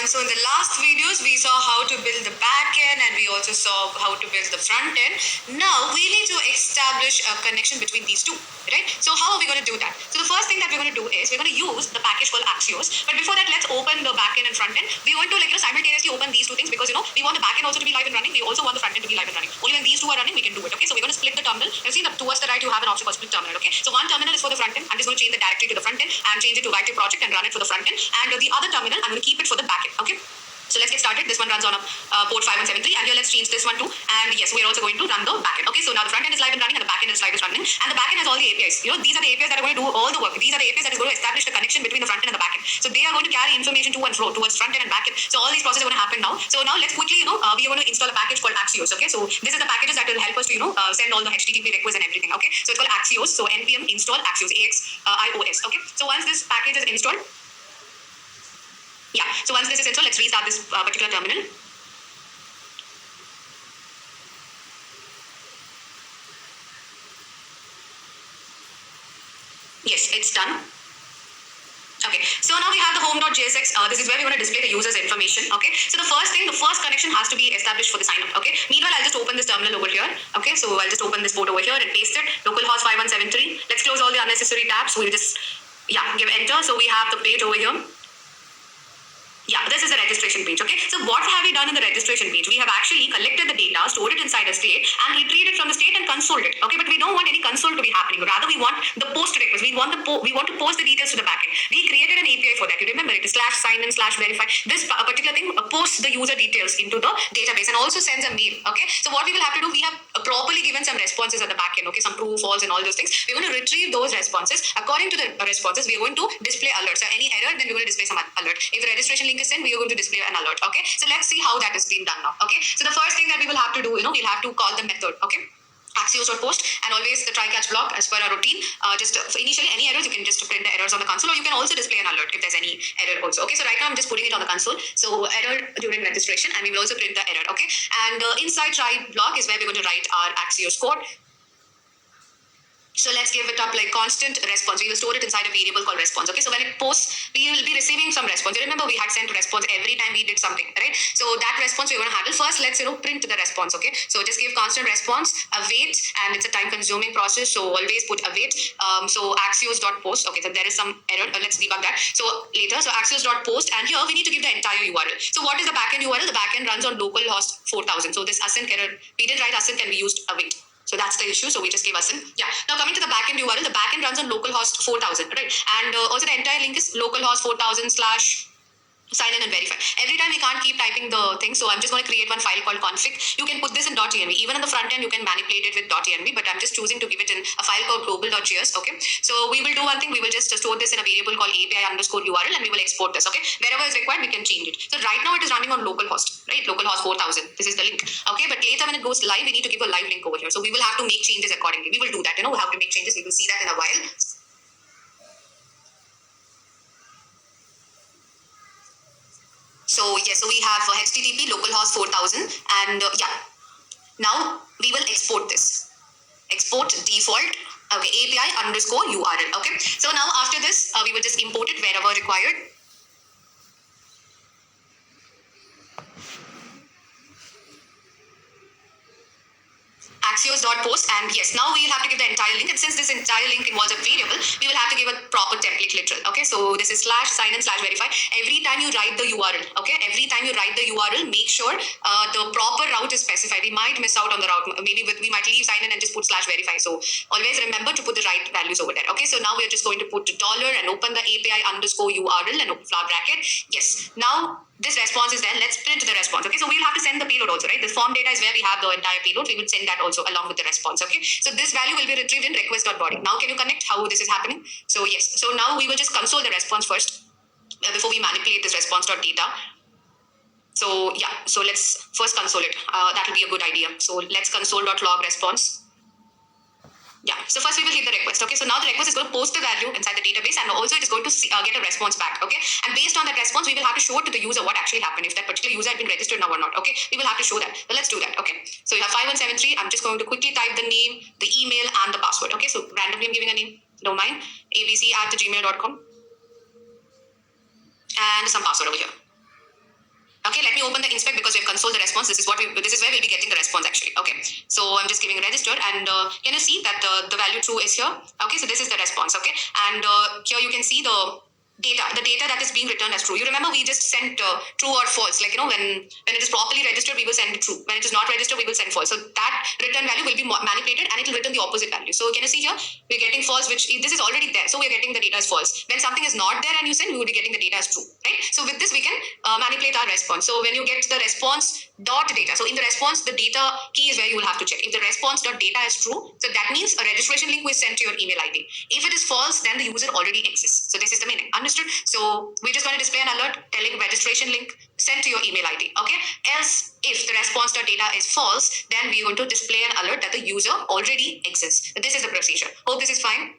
So in the last videos, we saw how to build the backend and we also saw how to build the front end. Now we need to establish a connection between these two, right? So how are we going to do that? So the first thing that we're going to do is we're going to use the package called Axios. But before that, let's open the backend and front end. We're going to simultaneously open these two things because we want the backend also to be live and running. We also want the front end to be live and running. Only when these two are running, we can do it. Okay, so we're going to split the terminal. You see that towards the right, you have an option called split terminal. Okay, so one terminal is for the front end. I'm just going to change the directory to the front end and change it to write to project and run it for the front end. And the other terminal, I'm going to keep it for the backend. Okay. So let's get started. This one runs on a port 5173 and here let's change this one too. And yes, we're also going to run the backend. Okay, so now the front end is live and running and the backend is live and running. And the backend has all the APIs. These are the APIs that are going to do all the work. These are the APIs that is going to establish the connection between the front end and the backend. So they are going to carry information to and fro towards front end and backend. So all these processes are going to happen now. So now let's quickly, we are going to install a package called Axios. Okay, so this is the packages that will help us to, send all the HTTP requests and everything. Okay, so it's called Axios. So npm install Axios, AXIOS. Okay, so once this package is installed, so once this is installed, let's restart this particular terminal. Yes, it's done. Okay, so now we have the home.jsx. This is where we want to display the user's information. Okay, so the first connection has to be established for the sign up. Okay, meanwhile, I'll just open this terminal over here. Okay, so I'll just open this port over here and paste it. Localhost 5173. Let's close all the unnecessary tabs. We'll just, give enter. So we have the page over here. This is the registration page. Okay, so what have we done in the registration page? We have actually collected the data, stored it inside a state, and retrieved it from the state and consoled it. Okay, but we don't want any console to be happening. Rather, we want the post request. We want to post the details to the backend. We created an API for that. You remember it is /sign-in/verify. This particular thing posts the user details into the database and also sends a mail. Okay, so what we will have to do, we have properly given some responses at the backend. Okay, some true, false, and all those things. We're going to retrieve those responses. According to the responses, we're going to display alerts. So any error, then we're going to display some alert. If the registration link is sent, we are going to display an alert. Okay, so let's see how that is being done now. Okay, so the first thing that we will have to do, we'll have to call the method. Okay, Axios.post, and always the try catch block as per our routine. Just initially any errors, you can just print the errors on the console, or you can also display an alert if there's any error also. Okay, so right now I'm just putting it on the console. So error during registration, and we will also print the error. Okay, and inside try block is where we're going to write our Axios code. So let's give it up like constant response. We will store it inside a variable called response. Okay, so when it posts, we will be receiving some response. You remember we had sent response every time we did something, right? So that response we're going to handle. First, let's print the response. Okay, so just give constant response, await, and it's a time-consuming process. So always put await. So Axios.post. Okay, so there is some error. Let's debug that. So later, so Axios.post, and here we need to give the entire URL. So what is the backend URL? The backend runs on localhost 4000. So this async error, we did write async and we used await. So that's the issue. So we just gave async. Now coming to the backend URL, the backend runs on localhost 4000, right? And also the entire link is localhost 4000 / sign in and verify. Every time we can't keep typing the thing, so I'm just going to create one file called config. You can put this in .env. Even in the front end, you can manipulate it with .env, but I'm just choosing to give it in a file called global.js. Okay, so we will do one thing. We will just store this in a variable called API_URL, and we will export this. Okay, wherever is required, we can change it. So right now it is running on localhost, right? Localhost 4000. This is the link. Okay, but later when it goes live, we need to give a live link over here. So we will have to make changes accordingly. We will do that. We have to make changes. We will see that in a while. So yes, so we have HTTP localhost 4000, and now we will export this. Export default. Okay, API_URL. Okay, so now after this, we will just import it wherever required. Axios.post, and yes, now we will have to give the entire link, and since this entire link involves a variable, we will have to give a proper template literal. Okay, so this is /sign-in/verify. Every time you write the URL, okay, every time you write the URL, make sure the proper route is specified. We might miss out on the route. Maybe we might leave sign in and just put /verify. So always remember to put the right values over there. Okay, so now we're just going to put $ and open the API_URL and open flower bracket. Yes, now this response is there. Let's print the response. Okay, so we'll have to send the payload also, right? The form data is where we have the entire payload. We will send that also along with the response. Okay, so this value will be retrieved in request.body. Now can you connect how this is happening? So yes, so now we will just console the response first before we manipulate this response.data. So so let's first console it. That will be a good idea. So let's console.log response. So first we will hit the request. Okay, so now the request is going to post the value inside the database, and also it is going to get a response back. Okay, and based on that response, we will have to show it to the user what actually happened, if that particular user had been registered now or not. Okay, we will have to show that. So let's do that. Okay, so you have 5173. I'm just going to quickly type the name, the email, and the password. Okay, so randomly I'm giving a name, domain, abc@gmail.com, and some password over here. Okay, let me open the inspect because we've consoled the response. This is where we'll be getting the response actually. Okay, so I'm just giving register, and can you see that the value true is here? Okay, so this is the response. Okay, and here you can see the data that is being returned as true. You remember we just sent true or false. Like, when it is properly registered, we will send true. When it is not registered, we will send false. So that return value will be manipulated and it will return the opposite value. So can you see here? We're getting false, which this is already there. So we're getting the data as false. When something is not there and you send, we will be getting the data as true, right? So with this, we can manipulate our response. So when you get the response dot data, so in the response, the data key is where you will have to check. If the response dot data is true, so that means a registration link was sent to your email ID. If it is false, then the user already exists. So this is the meaning. Understood? So we're just going to display an alert telling registration link sent to your email ID. Okay. Else, if the response dot data is false, then we're going to display an alert that the user already exists. This is the procedure. Hope this is fine.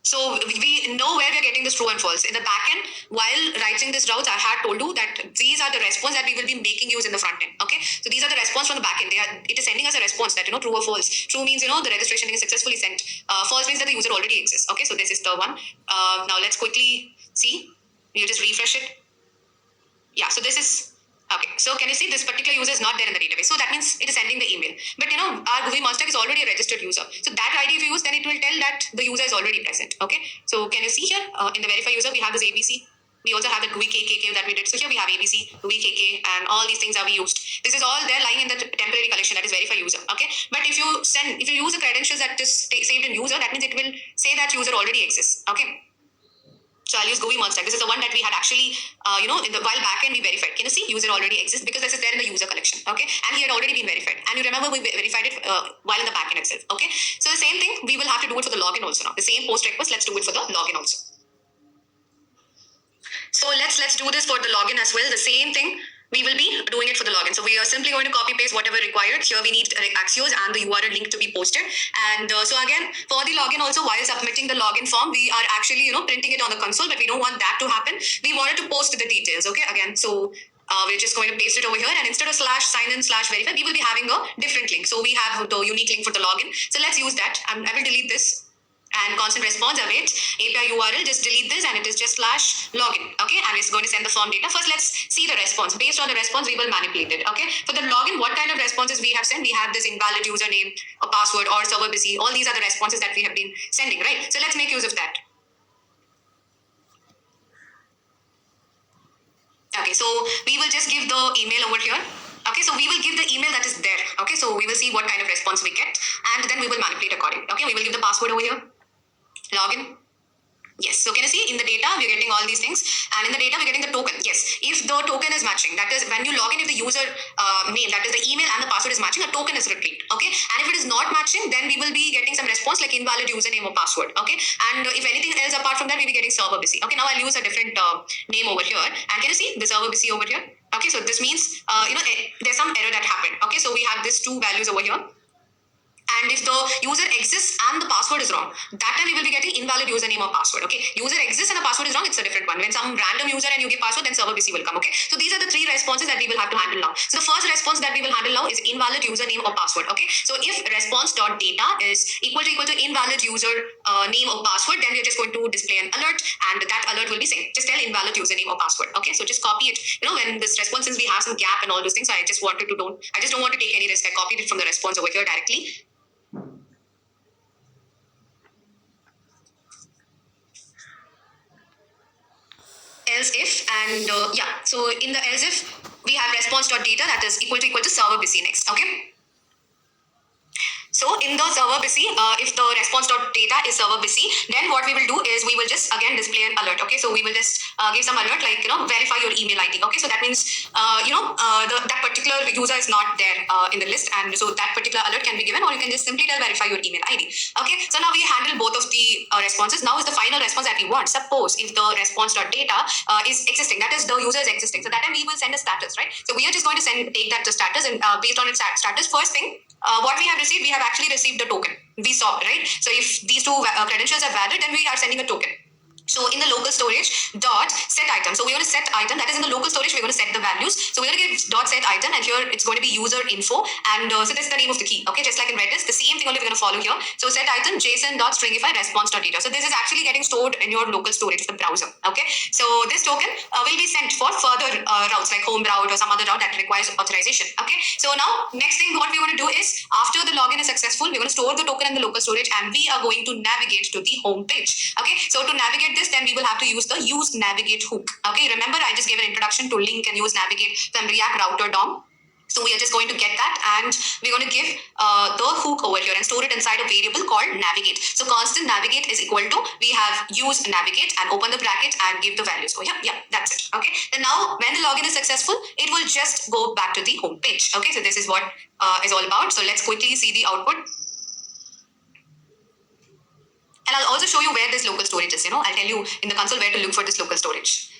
So we know where we're getting this true and false. In the backend, while writing this routes, I had told you that these are the response that we will be making use in the front end. Okay, so these are the response from the backend. It is sending us a response that, true or false. True means, the registration is successfully sent. False means that the user already exists. Okay, so this is the one. Now let's quickly see. You just refresh it. Yeah, so this is. Okay, so can you see this particular user is not there in the database? So that means it is sending the email. But our GUI master is already a registered user. So that ID if you use, then it will tell that the user is already present. Okay, so can you see here in the verify user, we have this ABC. We also have the GUI KKK that we did. So here we have ABC, GUI KK, and all these things are we used. This is all there lying in the temporary collection that is verify user. Okay, but if you use the credentials that is saved in user, that means it will say that user already exists. Okay. So I'll use GUI merge tag. This is the one that we had actually, in the while backend we verified. Can you see user already exists because this is there in the user collection. Okay, and he had already been verified. And you remember we verified it while in the backend itself. Okay, so the same thing we will have to do it for the login also now. The same post request. Let's do it for the login also. So let's do this for the login as well. The same thing. We will be doing it for the login. So we are simply going to copy paste whatever required. Here we need Axios and the URL link to be posted. And so again, for the login also, while submitting the login form, we are actually, printing it on the console, but we don't want that to happen. We wanted to post the details. Okay, again, so we're just going to paste it over here, and instead of /sign-in/verify, we will be having a different link. So we have the unique link for the login. So let's use that. I will delete this. And constant response await API URL, just delete this, and it is just /login. Okay, and it's going to send the form data. First, let's see the response. Based on the response, we will manipulate it. Okay, for the login, what kind of responses we have sent? We have this invalid username, a password, or server busy. All these are the responses that we have been sending, right? So let's make use of that. Okay, so we will just give the email over here. Okay, so we will give the email that is there. Okay, so we will see what kind of response we get, and then we will manipulate accordingly. Okay, we will give the password over here. Login. Yes, so can you see in the data we're getting all these things, and in the data we're getting the token. Yes, if the token is matching, that is when you log in, if the user name, that is the email and the password is matching, a token is retrieved. Okay, and if it is not matching, then we will be getting some response like invalid username or password. Okay, and if anything else apart from that, we'll be getting server busy. Okay, now I'll use a different name over here, and can you see the server busy over here? Okay, so this means there's some error that happened. Okay, so we have these two values over here. And if the user exists and the password is wrong, that time we will be getting invalid username or password. Okay, user exists and the password is wrong, it's a different one. When some random user and you give password, then server busy will come. Okay, so these are the three responses that we will have to handle now. So the first response that we will handle now is invalid username or password. Okay, so if response.data is equal to invalid user name or password, then we are just going to display an alert, and that alert will be saying just tell invalid username or password. Okay, so just copy it. When this response, since we have some gap and all those things, I just don't want to take any risk. I copied it from the response over here directly. Else if, and so in the else if, we have response.data that is equal to server busy next. Okay, so in the server busy, if the response.data is server busy, then what we will do is we will just again display an alert. Okay, so we will just give some alert like verify your email ID. Okay, so that means that particular user is not there in the list, and so that particular alert can be given, or you can just simply tell verify your email ID. Okay, so now we handle both of the responses. Now is the final response that we want. Suppose if the response.data is existing, that is the user is existing, so that time we will send a status, right? So we are just going to take that to status, and based on its status, first thing what we have received, we have actually received the token. We saw, right? So if these two credentials are valid, then we are sending a token. So in the local storage dot set item. So we're going to set item that is in the local storage. We're going to set the values. So we're going to give dot set item, and here it's going to be user info, and so this is the name of the key. Okay, just like in Redis, the same thing only we're going to follow here. So set item JSON dot stringify response dot data. So this is actually getting stored in your local storage of the browser. Okay, so this token will be sent for further routes like home route or some other route that requires authorization. Okay, so now next thing what we want to do is after the login is successful, we're going to store the token in the local storage, and we are going to navigate to the home page. Okay, so to navigate this, then we will have to use the use navigate hook. Okay, remember I just gave an introduction to link and use navigate from React router DOM. So we are just going to get that, and we're going to give the hook over here and store it inside a variable called navigate. So constant navigate is equal to, we have use navigate and open the bracket and give the values. Oh yeah, that's it. Okay, then now when the login is successful, it will just go back to the home page. Okay, so this is what is all about. So let's quickly see the output. And I'll also show you where this local storage is. I'll tell you in the console where to look for this local storage.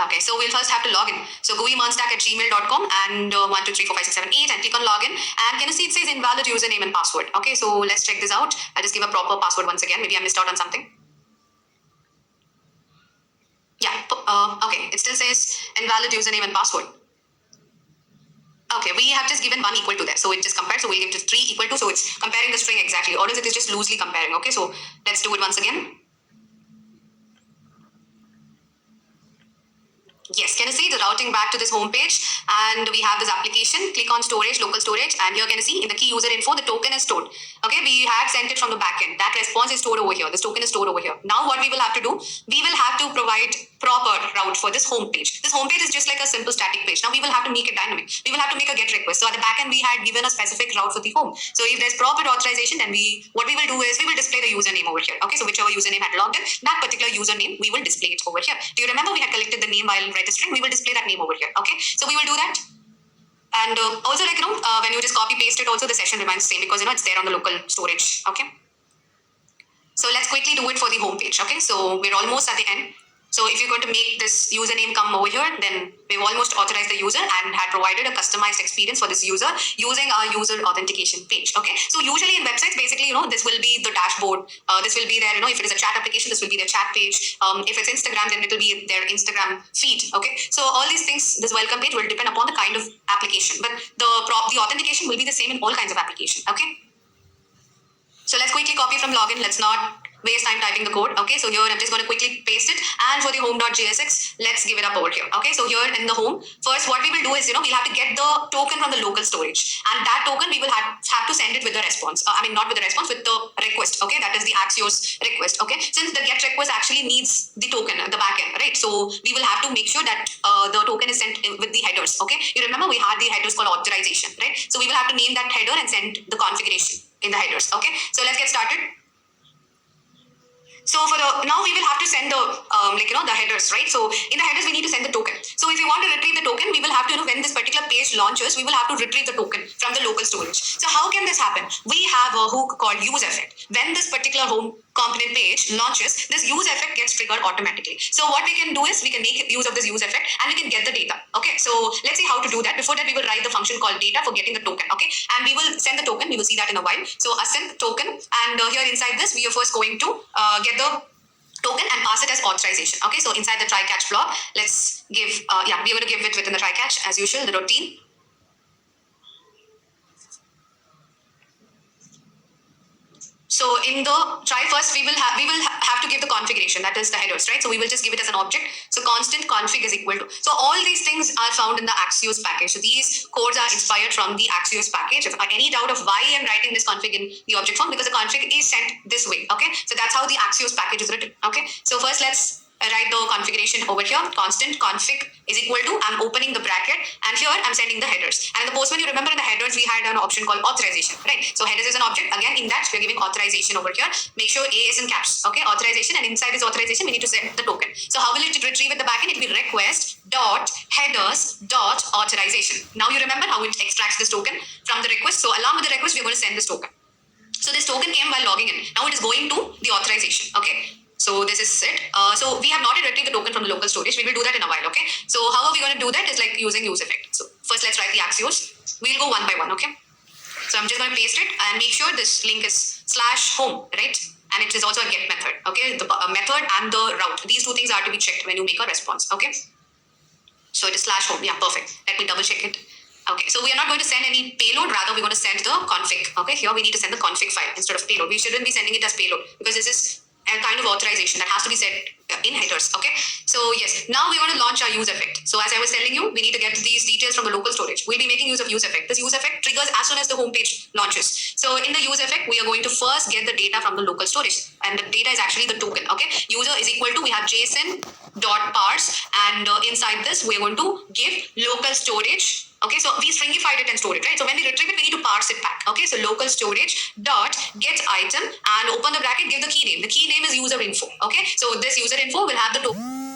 Okay, so we'll first have to log in. So gooeymonstack@gmail.com and 1, 2, 3, 4, 5, 6, 7, 8 and click on login. And can you see it says invalid username and password. Okay, so let's check this out. I'll just give a proper password once again. Maybe I missed out on something. Yeah, okay, it still says invalid username and password. Okay, we have just given 1 equal to that. So it just compared. So we'll give it 3 equal to. So it's comparing the string exactly. Or else it is just loosely comparing. Okay, so let's do it once again. Yes, can you see the routing back to this home page? And we have this application. Click on storage, local storage, and here can you see in the key user info, the token is stored. Okay, we had sent it from the backend. That response is stored over here. This token is stored over here. Now what we will have to do, we will have to provide proper route for this home page. This home page is just like a simple static page. Now we will have to make it dynamic. We will have to make a get request. So at the backend, we had given a specific route for the home. So if there's proper authorization, then what we will do is we will display the username over here. Okay, so whichever username had logged in, that particular username, we will display it over here. Do you remember we had collected the name while registering? We will display that name over here. Okay, so we will do that. And also when you just copy paste it, also the session remains the same because it's there on the local storage. Okay, so let's quickly do it for the home page. Okay, so we're almost at the end. So if you're going to make this username come over here, then we've almost authorized the user and had provided a customized experience for this user using our user authentication page. Okay, so usually in websites, basically, this will be the dashboard. This will be there. If it is a chat application, this will be their chat page. If it's Instagram, then it will be their Instagram feed. Okay, so all these things, this welcome page will depend upon the kind of application, but the authentication will be the same in all kinds of application. Okay, so let's quickly copy from login. Let's not waste time typing the code. Okay, so here I'm just going to quickly paste it, and for the home.jsx, let's give it up over here. Okay, so here in the home, first what we will do is we'll have to get the token from the local storage, and that token we will have to send it with the response. Not with the response, with the request. Okay, that is the Axios request. Okay, since the get request actually needs the token at the backend, right? So we will have to make sure that the token is sent with the headers. Okay, you remember we had the headers called authorization, right? So we will have to name that header and send the configuration in the headers. Okay, so let's get started. So now we will have to send the the headers, right? So in the headers we need to send the token. So if we want to retrieve the token, we will have to when this particular page launches, we will have to retrieve the token from the local storage. So how can this happen? We have a hook called use effect. When this particular home component page launches, this use effect gets triggered automatically. So what we can do is we can make use of this use effect and we can get the data. Okay, so let's see how to do that. Before that, we will write the function called data for getting the token. Okay, and we will send the token. We will see that in a while. So send token, and here inside this, we are first going to get the token and pass it as authorization. Okay, so inside the try catch block, let's give we're going to give it within the try catch as usual, the routine. So in the try first, we will have to give the configuration, that is the headers, right? So we will just give it as an object. So constant config is equal to. So all these things are found in the Axios package. So these codes are inspired from the Axios package. If any doubt of why I'm writing this config in the object form, because the config is sent this way. Okay, so that's how the Axios package is written. Okay, so first let's write the configuration over here. Constant config is equal to, I'm opening the bracket, and here I'm sending the headers. And in the postman, you remember in the headers we had an option called authorization, right? So headers is an object. Again, in that we're giving authorization over here. Make sure A is in caps. Okay, authorization, and inside this authorization we need to set the token. So how will it retrieve at the backend? It will be request dot headers dot authorization. Now you remember how it extracts this token from the request. So along with the request, we're going to send this token. So this token came while logging in. Now it is going to the authorization. Okay. So this is it. So we have not yet retrieved the token from the local storage. We will do that in a while, okay? So how are we going to do that is like using use effect. So first let's write the Axios. We'll go one by one, okay? So I'm just going to paste it and make sure this link is /home, right? and it is also a get method. Okay, the method and the route. These two things are to be checked when you make a response. Okay, so it is /home. Yeah, perfect. Let me double check it. Okay, so we are not going to send any payload, rather we're going to send the config. Okay, here we need to send the config file instead of payload. We shouldn't be sending it as payload because this is a kind of authorization that has to be set in headers. Okay, so yes, now we want to launch our use effect. So as I was telling you, we need to get these details from the local storage. We'll be making use of use effect. This use effect triggers as soon as the home page launches. So in the use effect, we are going to first get the data from the local storage, and the data is actually the token. Okay, user is equal to, we have JSON dot parse, and inside this we are going to give local storage. Okay, so we stringified it and stored it, right? So when we retrieve it, we need to parse it back. Okay, so local storage dot get item and open the bracket, give the key name. The key name is user info. Okay, so this user info will have the token.